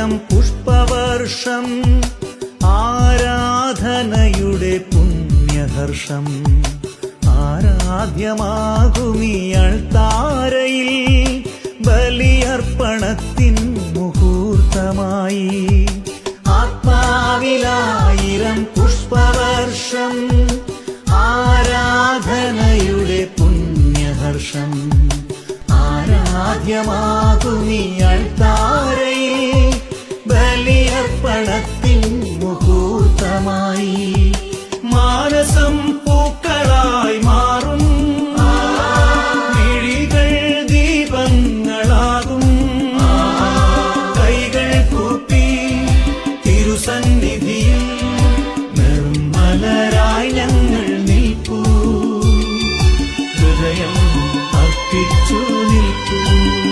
ആയിരം പുഷ്പവർഷം ആരാധനയുടെ പുണ്യഹർഷം ആരാധ്യമാകുമിയൾ താരയിൽ ബലിയർപ്പണത്തിൻ മുഹൂർത്തമായി ആത്മാവിലായിരം പുഷ്പവർഷം ആരാധനയുടെ പുണ്യഹർഷം ആരാധ്യമാകുമിയൾ താരയിൽ ബലിയർപ്പണത്തിൻ മുഹൂർത്തമായി മാനസം പൂക്കളായി